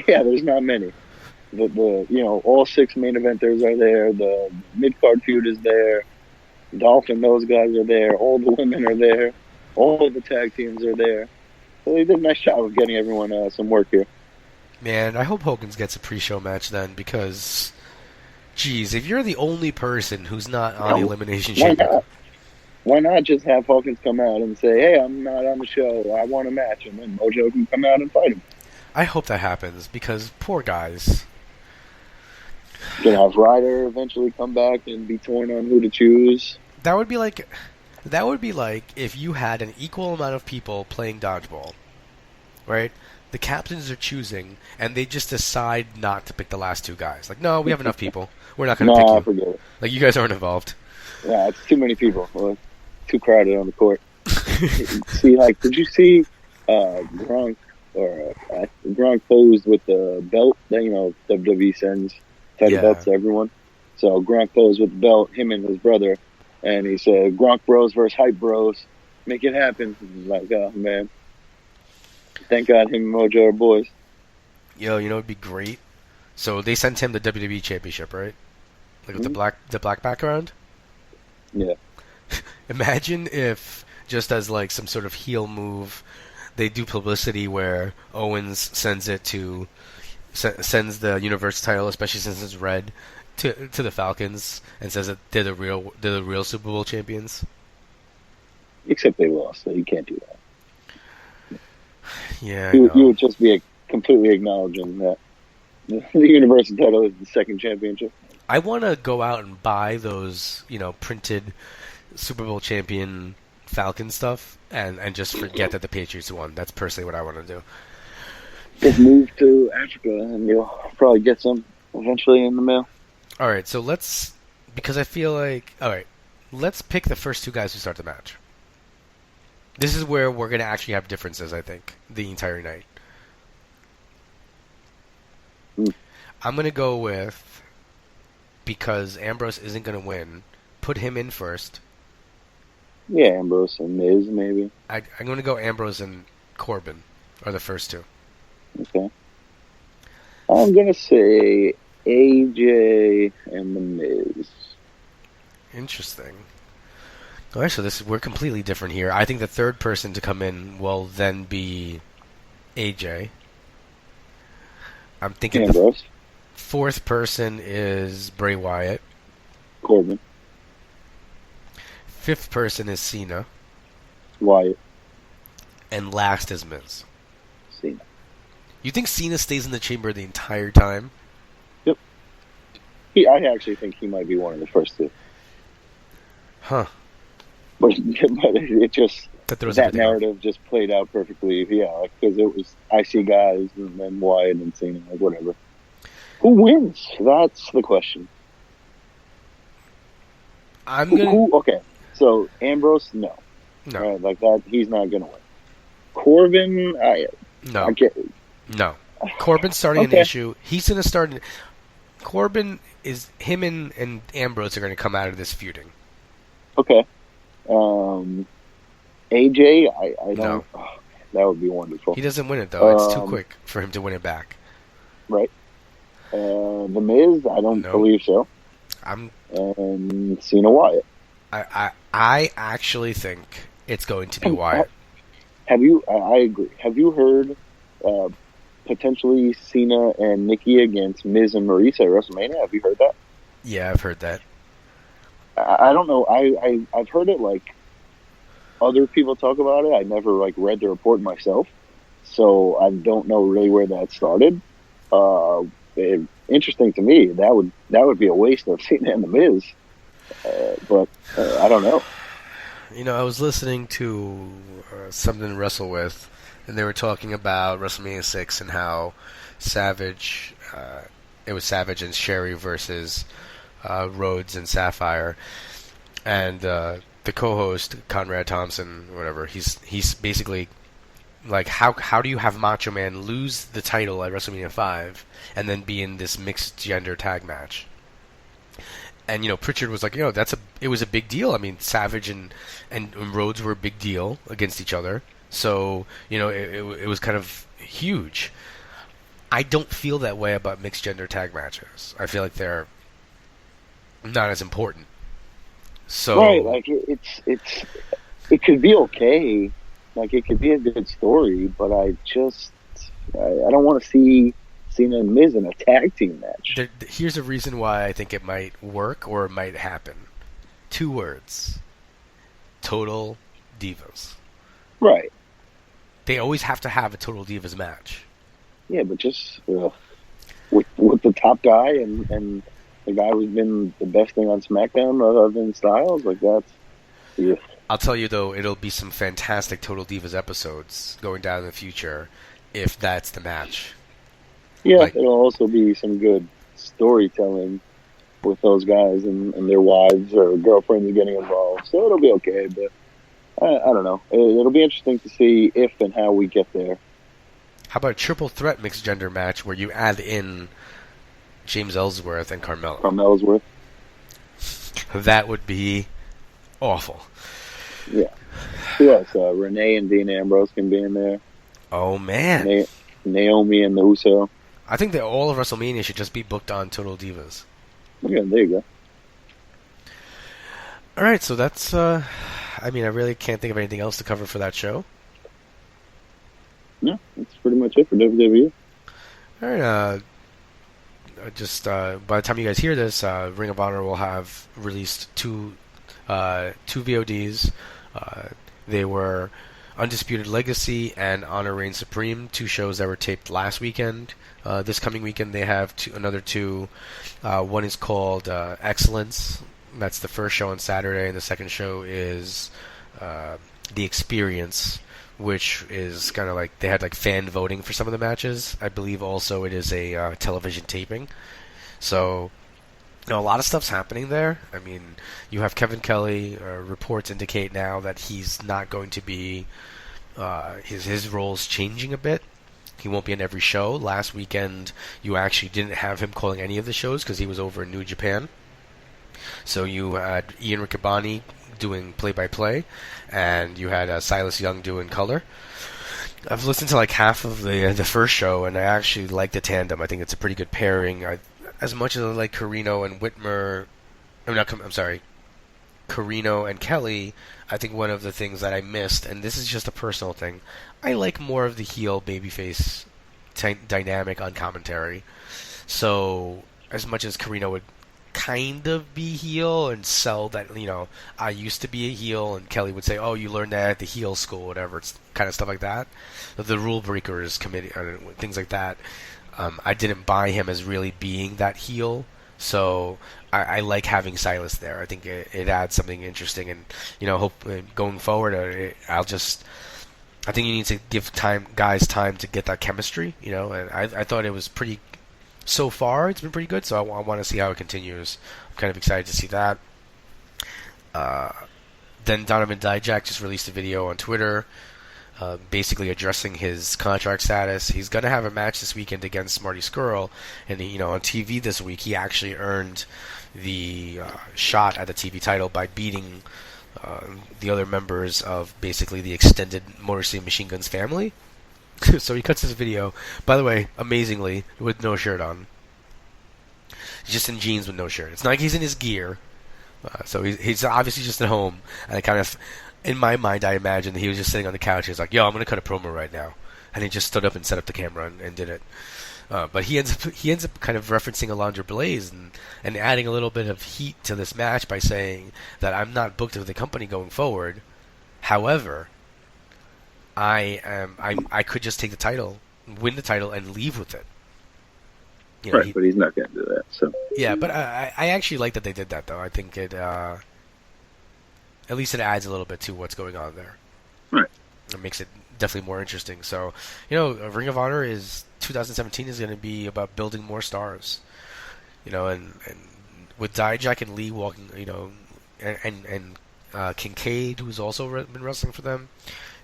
yeah, there's not many. All 6 main eventers are there. The mid card feud is there. Dolph and those guys are there. All the women are there. All the tag teams are there. So they did a nice job of getting everyone some work here. Man, I hope Hogan gets a pre-show match then because, geez, if you're the only person who's not on the Elimination Chamber, why not just have Hawkins come out and say, hey, I'm not on the show, I want a match, and then Mojo can come out and fight him. I hope that happens because poor guys. Gonna have Ryder eventually come back and be torn on who to choose. That would be like if you had an equal amount of people playing dodgeball, right? The captains are choosing, and they just decide not to pick the last 2 guys. Like, no, we have enough people. We're not going to pick you. Forget it. Like, you guys aren't involved. Yeah, it's too many people. Too crowded on the court. Did you see Gronk Gronk posed with the belt that WWE sends title belts to everyone. So Gronk posed with the belt, him and his brother, and he said, "Gronk Bros versus Hype Bros, make it happen." Like, oh man, thank God him and Mojo are boys. You know, it'd be great. So they sent him the WWE Championship, right? Like with the black background. Yeah. Imagine if, just as like some sort of heel move, they do publicity where Owens sends the Universal title, especially since it's red, to the Falcons, and says that they're the real Super Bowl champions. Except they lost, so you can't do that. Yeah, You would just be completely acknowledging that the Universal title is the second championship. I want to go out and buy those, printed Super Bowl champion Falcon stuff, and just forget that the Patriots won. That's personally what I want to do. Just move to Africa, and you'll probably get some eventually in the mail. All right, so because I feel like, all right, let's pick the first two guys who start the match. This is where we're going to actually have differences, I think, the entire night. I'm going to go with, because Ambrose isn't going to win, put him in first. Yeah, Ambrose and Miz, maybe. I'm going to go Ambrose and Corbin are the first two. Okay. I'm going to say AJ and The Miz. Interesting. All right, so we're completely different here. I think the third person to come in will then be AJ. I'm thinking Ambrose. The fourth person is Bray Wyatt. Corbin. Fifth person is Cena. Wyatt. And last is Miz. Cena. You think Cena stays in the chamber the entire time? Yep. I actually think he might be one of the first two. Huh. But it just, that narrative off. just played out perfectly. Yeah, because it was IC guys and then Wyatt and Cena, like whatever. Who wins? That's the question. Okay, so Ambrose, no. Right, like that, he's not going to win. Corbin, no. No. Corbin's starting an issue. He's going to start. Corbin is, him and Ambrose are going to come out of this feuding. Okay. AJ, I don't. No. Oh, that would be wonderful. He doesn't win it though. It's too quick for him to win it back. Right. The Miz, I don't believe so. And Cena Wyatt. I actually think it's going to be Wyatt. Have you? I agree. Have you heard potentially Cena and Nikki against Miz and Maurice at WrestleMania? Have you heard that? Yeah, I've heard that. I don't know. I've heard it like other people talk about it. I never like read the report myself, so I don't know really where that started. Interesting to me. That would be a waste of Cena and the Miz, but I don't know. I was listening to something to wrestle with, and they were talking about WrestleMania 6 and how Savage, it was Savage and Sherry versus Rhodes and Sapphire, and the co-host Conrad Thompson, whatever, he's basically like, how do you have Macho Man lose the title at WrestleMania 5 and then be in this mixed gender tag match? And Pritchard was like, it was a big deal. I mean, Savage and Rhodes were a big deal against each other, so it was kind of huge. I don't feel that way about mixed gender tag matches. I feel like they're not as important. So right, like it could be okay, like it could be a good story, but I don't want to see Cena and Miz in a tag team match. Here's a reason why I think it might work or it might happen. 2 words: Total Divas. Right. They always have to have a Total Divas match. Yeah, but just with the top guy and the guy who's been the best thing on SmackDown other than Styles, like that's. Yeah. I'll tell you though, it'll be some fantastic Total Divas episodes going down in the future if that's the match. Yeah, it'll also be some good storytelling with those guys and their wives or girlfriends getting involved. So it'll be okay, but I don't know. It'll be interesting to see if and how we get there. How about a triple threat mixed gender match where you add in James Ellsworth and Carmella? Ellsworth. That would be awful. Yeah. Who else? Renee and Dean Ambrose can be in there. Oh, man. Naomi and the Uso. I think that all of WrestleMania should just be booked on Total Divas. Yeah, there you go. All right, so that's. I mean, I really can't think of anything else to cover for that show. No, that's pretty much it for WWE. All right. Just by the time you guys hear this, Ring of Honor will have released two VODs. They were Undisputed Legacy and Honor Reigns Supreme, two shows that were taped last weekend. This coming weekend, they have another two. One is called Excellence. That's the first show on Saturday, and the second show is The Experience, which is kind of like they had like fan voting for some of the matches. I believe also it is a television taping. So, you know, a lot of stuff's happening there. I mean, you have Kevin Kelly. Reports indicate now that he's not going to be his role's changing a bit. He won't be in every show. Last weekend, you actually didn't have him calling any of the shows because he was over in New Japan. So you had Ian Riccaboni doing play-by-play, and you had Silas Young doing color. I've listened to like half of the first show, and I actually like the tandem. I think it's a pretty good pairing. As much as I like Carino and Whitmer, I'm sorry, Carino and Kelly, I think one of the things that I missed, and this is just a personal thing, I like more of the heel babyface dynamic on commentary. So as much as Carino would kind of be heel and sell that, you know, I used to be a heel, and Kelly would say, oh, you learned that at the heel school, whatever, it's kind of stuff like that. The Rule Breakers committee, things like that. I didn't buy him as really being that heel, so I like having Silas there. I think it adds something interesting, and you know, hope going forward, I think you need to give guys time to get that chemistry, you know. And I thought it was pretty. So far, it's been pretty good, so I want to see how it continues. I'm kind of excited to see that. Then Donovan Dijak just released a video on Twitter, basically addressing his contract status. He's going to have a match this weekend against Marty Scurll, and you know, on TV this week, he actually earned the shot at the TV title by beating the other members of basically the extended Motor City Machine Guns family. So he cuts his video, by the way, amazingly, with no shirt on. He's just in jeans with no shirt. It's not like he's in his gear. So he's obviously just at home. And I kind of, in my mind, I imagine that he was just sitting on the couch. He was like, yo, I'm going to cut a promo right now. And he just stood up and set up the camera and did it. But he ends up kind of referencing Alundra Blaze and adding a little bit of heat to this match by saying that I'm not booked with the company going forward. However, I could just take the title, win the title, and leave with it. You know, right, but he's not going to do that. So yeah, but I actually like that they did that, though. I think it at least it adds a little bit to what's going on there. Right. It makes it definitely more interesting. So, you know, Ring of Honor 2017 is going to be about building more stars. You know, and with Dijak and Lee walking, you know, and Kincaid, who's also been wrestling for them.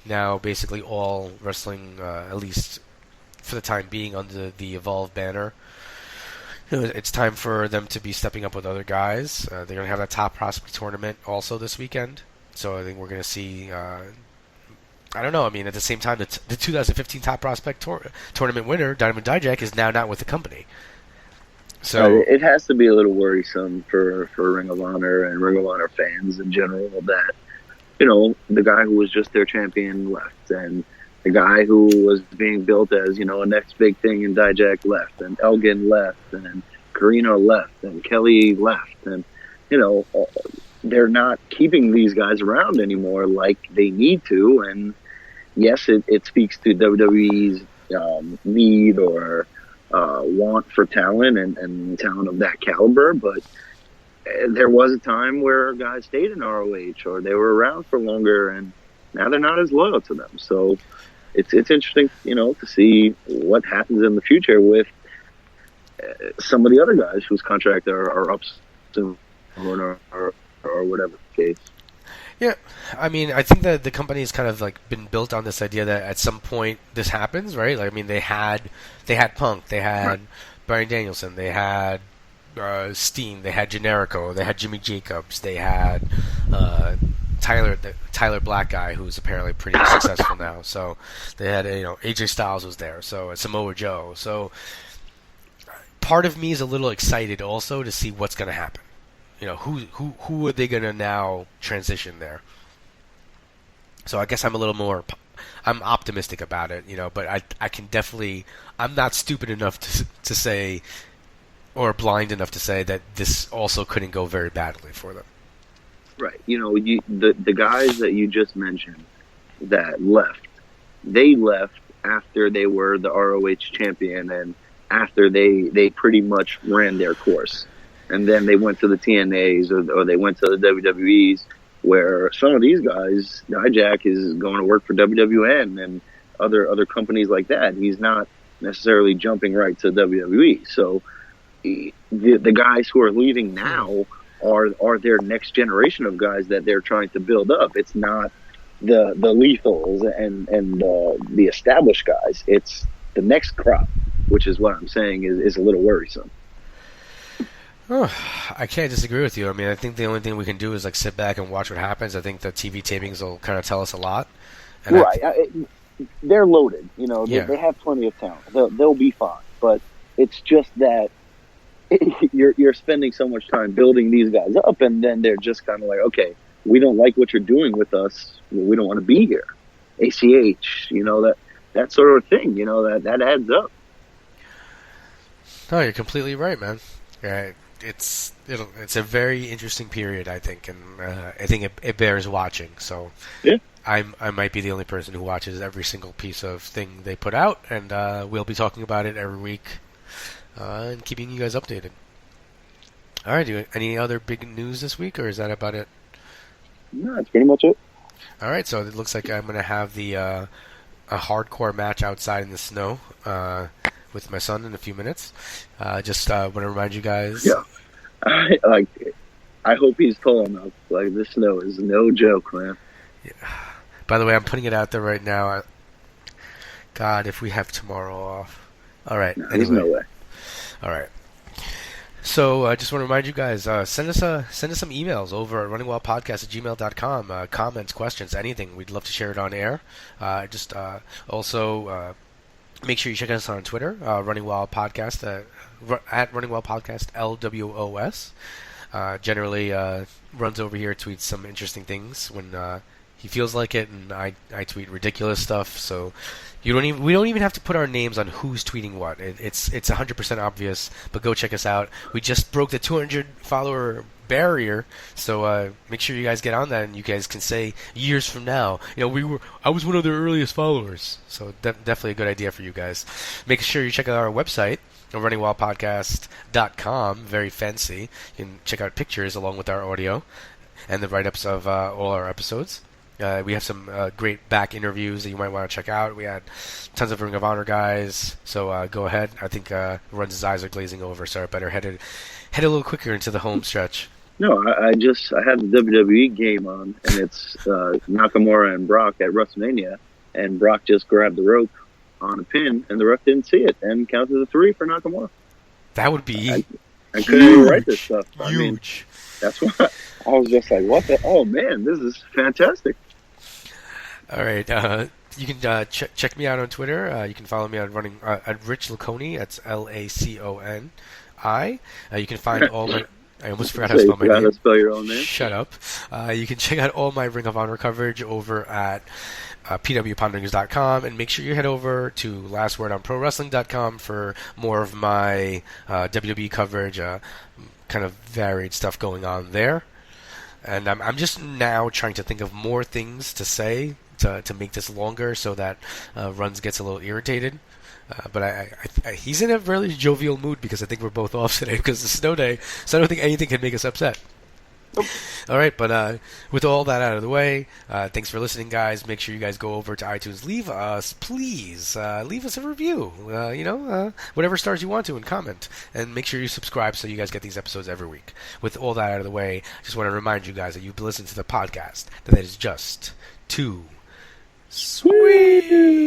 Now, basically, all wrestling, at least for the time being, under the Evolve banner. You know, it's time for them to be stepping up with other guys. They're going to have that top prospect tournament also this weekend. So I think we're going to see. I don't know. I mean, at the same time, the 2015 top prospect tournament winner, Donovan Dijak, is now not with the company. So it has to be a little worrisome for Ring of Honor and Ring of Honor fans in general that, you know, the guy who was just their champion left, and the guy who was being built as, you know, a next big thing in Dijak left, and Elgin left, and Carino left, and Kelly left, and, you know, they're not keeping these guys around anymore like they need to. And yes, it speaks to WWE's need or want for talent and talent of that caliber, but there was a time where guys stayed in ROH or they were around for longer, and now they're not as loyal to them. So it's interesting, you know, to see what happens in the future with some of the other guys whose contract are up soon or whatever the case. Yeah, I mean, I think that the company has kind of like been built on this idea that at some point this happens, right? Like, I mean, they had Punk, they had Bryan Danielson, they had Steen, they had Generico, they had Jimmy Jacobs, they had Tyler Black guy, who's apparently pretty successful now. So they had, you know, AJ Styles was there, so Samoa Joe. So part of me is a little excited also to see what's going to happen. You know, who are they going to now transition there? So I guess I'm a little more, I'm optimistic about it, you know, but I can definitely, I'm not stupid enough to say, or blind enough to say that this also couldn't go very badly for them. Right. You know, the guys that you just mentioned that left, they left after they were the ROH champion and after they pretty much ran their course. And then they went to the TNAs or they went to the WWEs, where some of these guys, Dijak is going to work for WWN and other companies like that. He's not necessarily jumping right to WWE. So the guys who are leaving now are their next generation of guys that they're trying to build up. It's not the lethals and the established guys. It's the next crop, which is what I'm saying is a little worrisome. Oh, I can't disagree with you. I mean, I think the only thing we can do is like sit back and watch what happens. I think the TV tapings will kind of tell us a lot. And right. They're loaded. You know, they have plenty of talent. They'll be fine. But it's just that you're spending so much time building these guys up, and then they're just kind of like, okay, we don't like what you're doing with us. We don't want to be here. ACH, you know, that sort of thing. You know, that adds up. No, you're completely right, man. Right. It's a very interesting period, I think, and I think it bears watching. So yeah, I might be the only person who watches every single piece of thing they put out, and we'll be talking about it every week and keeping you guys updated. All right, any other big news this week, or is that about it? No, that's pretty much it. All right, so it looks like I'm going to have a hardcore match outside in the snow with my son in a few minutes. Just want to remind you guys. Yeah. I hope he's tall enough. Like, this snow is no joke, man. Yeah. By the way, I'm putting it out there right now. God, if we have tomorrow off. All right. No, there's no way. All right. So I just want to remind you guys, send us some emails over at runningwildpodcast@gmail.com. Comments, questions, anything. We'd love to share it on air. Also make sure you check us out on Twitter, Running Wild Podcast, at Running Wild Podcast LWOS. Generally, Runz over here tweets some interesting things when he feels like it, and I tweet ridiculous stuff. So we don't even have to put our names on who's tweeting what. It's 100% obvious. But go check us out. We just broke the 200 follower barrier, so make sure you guys get on that, and you guys can say years from now, you know, I was one of their earliest followers. So definitely a good idea for you guys. Make sure you check out our website, runningwildpodcast.com. Very fancy. You can check out pictures along with our audio and the write-ups of all our episodes. We have some great back interviews that you might want to check out. We had tons of Ring of Honor guys, so go ahead. I think Runz's eyes are glazing over, so I better head a little quicker into the home stretch. No, I had the WWE game on, and it's Nakamura and Brock at Wrestlemania, and Brock just grabbed the rope on a pin, and the ref didn't see it, and counted the 3 for Nakamura. That would be I couldn't even write this stuff. Huge. I mean, that's why I was just like, what the? Oh, man, this is fantastic. All right. You can check me out on Twitter. You can follow me on at Rich Laconi. That's LACONI. You can find all my... I almost forgot how to spell my name. Spell your own name. Shut up. You can check out all my Ring of Honor coverage over at pwponderings.com, and make sure you head over to lastwordonprowrestling.com for more of my WWE coverage, kind of varied stuff going on there. And I'm just now trying to think of more things to say to make this longer, so that Runz gets a little irritated. But he's in a really jovial mood because I think we're both off today because it's a snow day, so I don't think anything can make us upset. Nope. All right, but with all that out of the way, thanks for listening, guys. Make sure you guys go over to iTunes. Leave us a review. Whatever stars you want to, and comment. And make sure you subscribe so you guys get these episodes every week. With all that out of the way, I just want to remind you guys that you've listened to the podcast that is just too sweet.